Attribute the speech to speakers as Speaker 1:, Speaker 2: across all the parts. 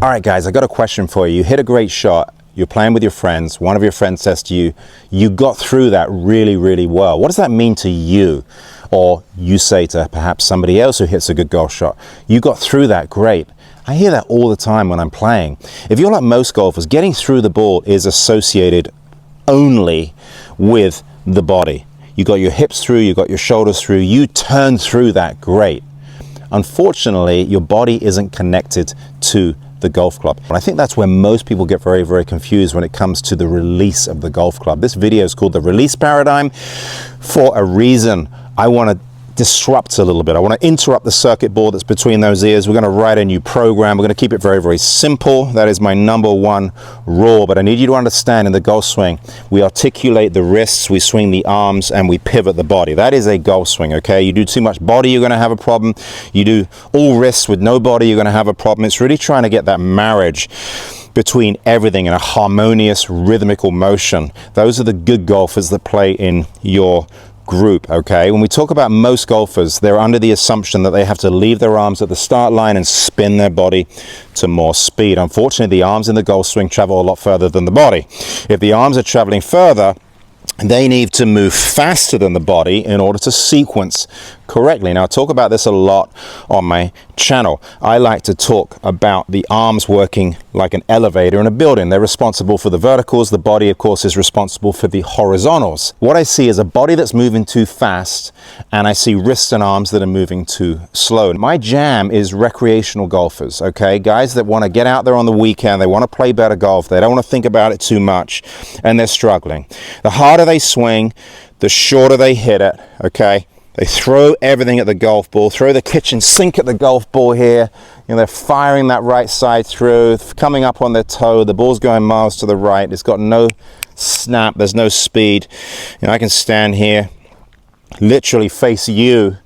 Speaker 1: All right, guys, I got a question for you. You hit a great shot. You're playing with your friends. One of your friends says to you, you got through that really, really well. What does that mean to you? Or you say to perhaps somebody else who hits a good golf shot, you got through that great. I hear that all the time when I'm playing. If you're like most golfers, getting through the ball is associated only with the body. You got your hips through, you got your shoulders through, you turn through that great. Unfortunately, your body isn't connected to the golf club. And I think that's where most people get very, very confused when it comes to the release of the golf club. This video is called The Release Paradigm for a reason. I want to disrupt a little bit. I want to interrupt the circuit board that's between those ears. We're going to write a new program. We're going to keep it very, very simple. That is my #1 rule. But I need you to understand, in the golf swing, we articulate the wrists, we swing the arms, and we pivot the body. That is a golf swing, okay? You do too much body, you're going to have a problem. You do all wrists with no body, you're going to have a problem. It's really trying to get that marriage between everything in a harmonious, rhythmical motion. Those are the good golfers that play in your group, okay? When we talk about most golfers, they're under the assumption that they have to leave their arms at the start line and spin their body to more speed. Unfortunately, the arms in the golf swing travel a lot further than the body. If the arms are traveling further, they need to move faster than the body in order to sequence correctly. Now, I talk about this a lot on my channel. I like to talk about the arms working like an elevator in a building. They're responsible for the verticals. The body, of course, is responsible for the horizontals. What I see is a body that's moving too fast, and I see wrists and arms that are moving too slow. My jam is recreational golfers, okay? Guys that want to get out there on the weekend, they want to play better golf, they don't want to think about it too much, and they're struggling. The harder they swing, the shorter they hit it, okay? They throw everything at the golf ball, throw the kitchen sink at the golf ball here. You know, they're firing that right side through, coming up on their toe. The ball's going miles to the right. It's got no snap. There's no speed. You know, I can stand here, literally face you,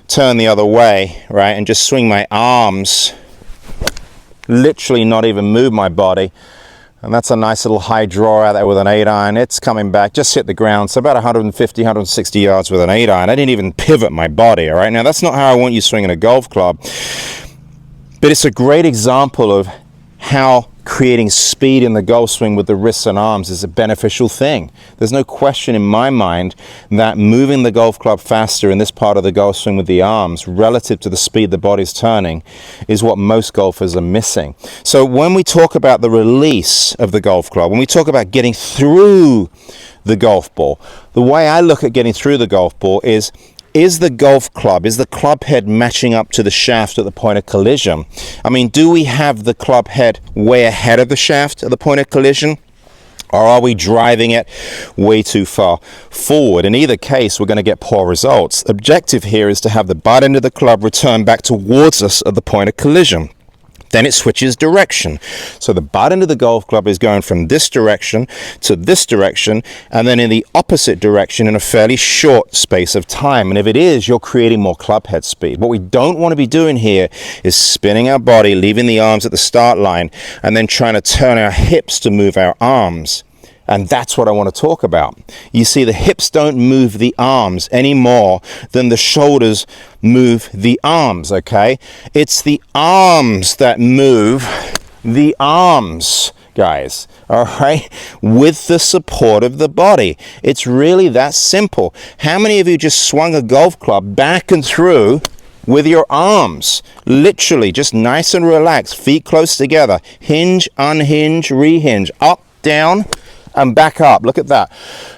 Speaker 1: turn the other way, right, and just swing my arms, literally not even move my body. And that's a nice little high draw out there with an 8-iron. It's coming back, just hit the ground. So about 150, 160 yards with an 8-iron. I didn't even pivot my body, all right? Now, that's not how I want you swinging a golf club. But it's a great example of how creating speed in the golf swing with the wrists and arms is a beneficial thing. There's no question in my mind that moving the golf club faster in this part of the golf swing with the arms relative to the speed the body's turning is what most golfers are missing. So when we talk about the release of the golf club, when we talk about getting through the golf ball, the way I look at getting through the golf ball is the golf club, is the club head matching up to the shaft at the point of collision? I mean, do we have the club head way ahead of the shaft at the point of collision? Or are we driving it way too far forward? In either case, we're going to get poor results. The objective here is to have the butt end of the club return back towards us at the point of collision. Then it switches direction. So the butt end of the golf club is going from this direction to this direction, and then in the opposite direction in a fairly short space of time. And if it is, you're creating more club head speed. What we don't want to be doing here is spinning our body, leaving the arms at the start line, and then trying to turn our hips to move our arms. And that's what I want to talk about. You see, the hips don't move the arms any more than the shoulders move the arms, okay? It's the arms that move the arms, guys, all right? With the support of the body. It's really that simple. How many of you just swung a golf club back and through with your arms? Literally, just nice and relaxed, feet close together. Hinge, unhinge, rehinge, up, down, and back up. Look at that.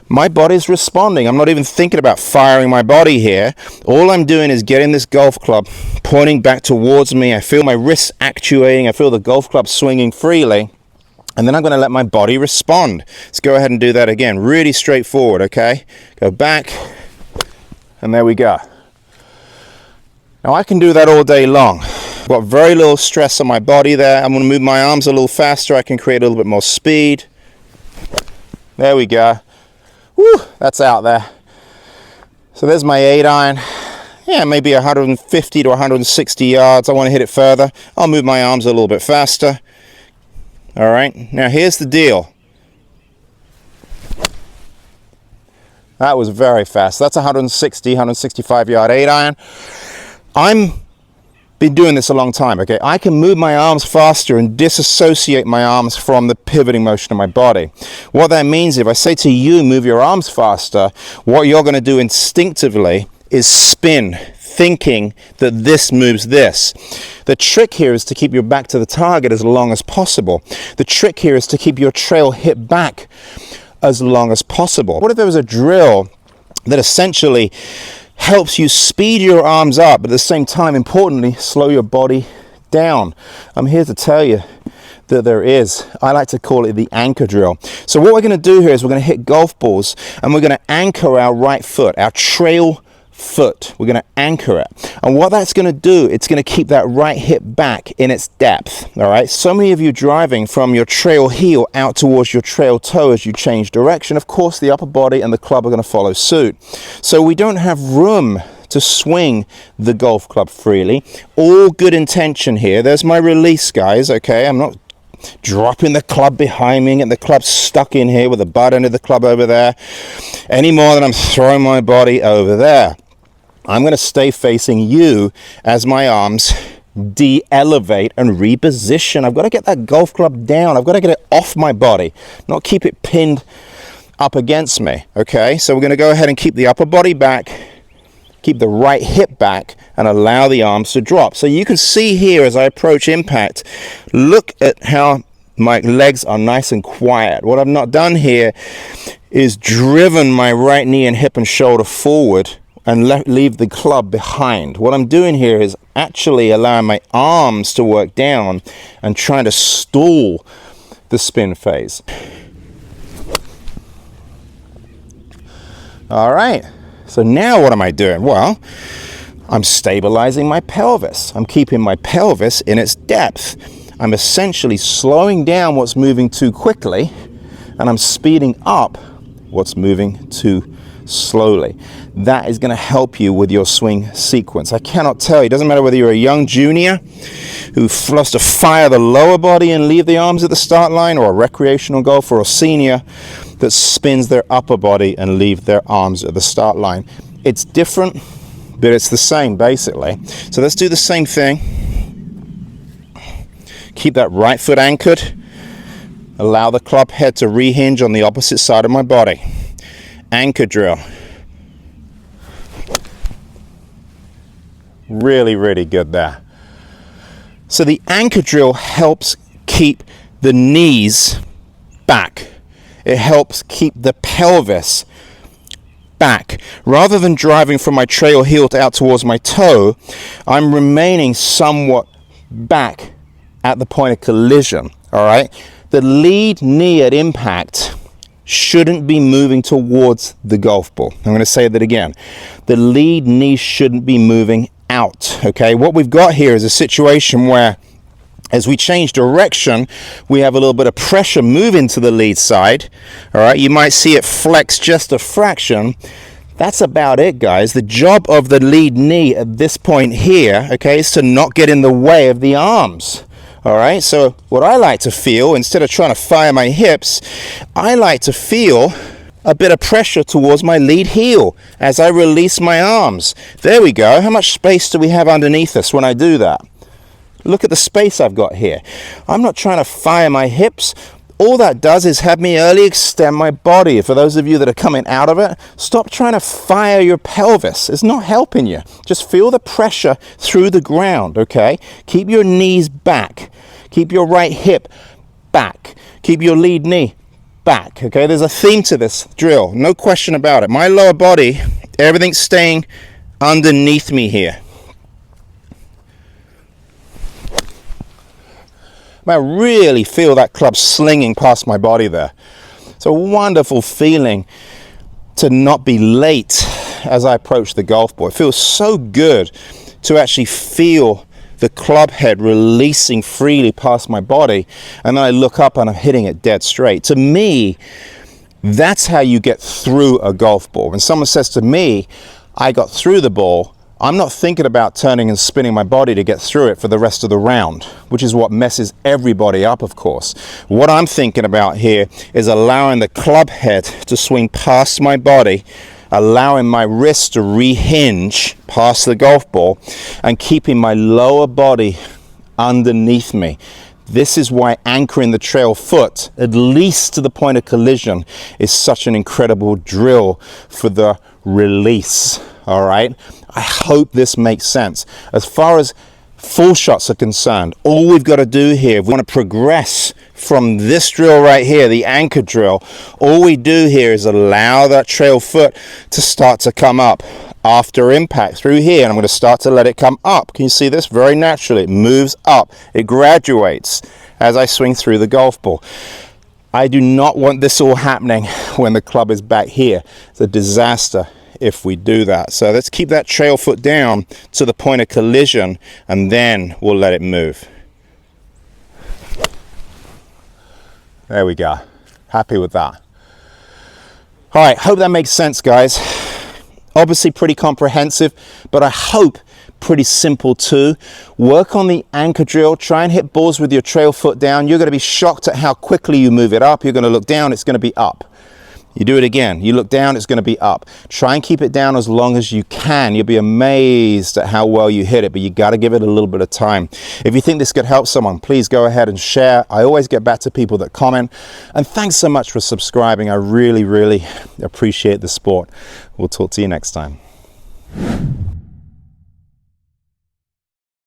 Speaker 1: My body's responding. I'm not even thinking about firing my body here. All I'm doing is getting this golf club pointing back towards me. I feel my wrists actuating. I feel the golf club swinging freely. And then I'm going to let my body respond. Let's go ahead and do that again. Really straightforward, okay? Go back. And there we go. Now I can do that all day long. I've got very little stress on my body there. I'm going to move my arms a little faster. I can create a little bit more speed. There we go. Woo, that's out there. So there's my 8-iron. Yeah, maybe 150 to 160 yards. I want to hit it further. I'll move my arms a little bit faster. All right, now here's the deal. That was very fast. That's 160, 165 yard 8-iron. I'm been doing this a long time, okay? I can move my arms faster and disassociate my arms from the pivoting motion of my body. What that means, if I say to you, move your arms faster, what you're going to do instinctively is spin, thinking that this moves this. The trick here is to keep your back to the target as long as possible. The trick here is to keep your trail hip back as long as possible. What if there was a drill that essentially helps you speed your arms up, but at the same time, importantly, slow your body down? I'm here to tell you that there is. I like to call it the anchor drill. So what we're going to do here is we're going to hit golf balls and we're going to anchor our right foot, our trail foot. We're going to anchor it. And what that's going to do, it's going to keep that right hip back in its depth. All right. So many of you driving from your trail heel out towards your trail toe as you change direction. Of course, the upper body and the club are going to follow suit. So we don't have room to swing the golf club freely. All good intention here. There's my release, guys. Okay. I'm not dropping the club behind me and the club stuck in here with the butt end of the club over there any more than I'm throwing my body over there. I'm going to stay facing you as my arms de-elevate and reposition. I've got to get that golf club down. I've got to get it off my body, not keep it pinned up against me. Okay, so we're going to go ahead and keep the upper body back, keep the right hip back, and allow the arms to drop. So you can see here as I approach impact, look at how my legs are nice and quiet. What I've not done here is driven my right knee and hip and shoulder forward and leave the club behind. What I'm doing here is actually allowing my arms to work down and trying to stall the spin phase. All right, so now what am I doing? Well, I'm stabilizing my pelvis. I'm keeping my pelvis in its depth. I'm essentially slowing down what's moving too quickly, and I'm speeding up what's moving too slowly. That is going to help you with your swing sequence. I cannot tell you, it doesn't matter whether you're a young junior who loves to fire the lower body and leave the arms at the start line, or a recreational golfer, or a senior that spins their upper body and leave their arms at the start line. It's different, but it's the same basically. So let's do the same thing. Keep that right foot anchored. Allow the club head to rehinge on the opposite side of my body. Anchor drill. Really, really good there. So the anchor drill helps keep the knees back. It helps keep the pelvis back. Rather than driving from my trail heel out towards my toe, I'm remaining somewhat back at the point of collision. All right. The lead knee at impact shouldn't be moving towards the golf ball. I'm going to say that again. The lead knee shouldn't be moving out. Okay, what we've got here is a situation where as we change direction, we have a little bit of pressure moving to the lead side. All right, you might see it flex just a fraction. That's about it, guys. The job of the lead knee at this point here, okay, is to not get in the way of the arms. All right, so what I like to feel, instead of trying to fire my hips, I like to feel a bit of pressure towards my lead heel as I release my arms. There we go. How much space do we have underneath us when I do that? Look at the space I've got here. I'm not trying to fire my hips. All that does is have me early extend my body. For those of you that are coming out of it, stop trying to fire your pelvis. It's not helping you. Just feel the pressure through the ground, okay? Keep your knees back. Keep your right hip back. Keep your lead knee back, okay? There's a theme to this drill, no question about it. My lower body, everything's staying underneath me here. I really feel that club slinging past my body there. It's a wonderful feeling to not be late as I approach the golf ball. It feels so good to actually feel the club head releasing freely past my body, and then I look up and I'm hitting it dead straight. To me, that's how you get through a golf ball. When someone says to me, I got through the ball, I'm not thinking about turning and spinning my body to get through it for the rest of the round, which is what messes everybody up, of course. What I'm thinking about here is allowing the club head to swing past my body, allowing my wrist to rehinge past the golf ball and keeping my lower body underneath me. This is why anchoring the trail foot, at least to the point of collision, is such an incredible drill for the release. All right, I hope this makes sense. As far as full shots are concerned, all we've got to do here, if we want to progress from this drill right here, the anchor drill, all we do here is allow that trail foot to start to come up after impact through here, and I'm going to start to let it come up. Can you see this? Very naturally, it moves up, it graduates as I swing through the golf ball. I do not want this all happening when the club is back here. It's a disaster if we do that. So let's keep that trail foot down to the point of collision, and then we'll let it move. There we go. Happy with that. All right, hope that makes sense, guys. Obviously pretty comprehensive, but I hope pretty simple too. Work on the anchor drill. Try and hit balls with your trail foot down. You're going to be shocked at how quickly you move it up. You're going to look down, it's going to be up. You do it again, you look down, it's going to be up. Try and keep it down as long as you can. You'll be amazed at how well you hit it, but you got to give it a little bit of time. If you think this could help someone, please go ahead and share. I always get back to people that comment. And thanks so much for subscribing. I really, really appreciate the support. We'll talk to you next time.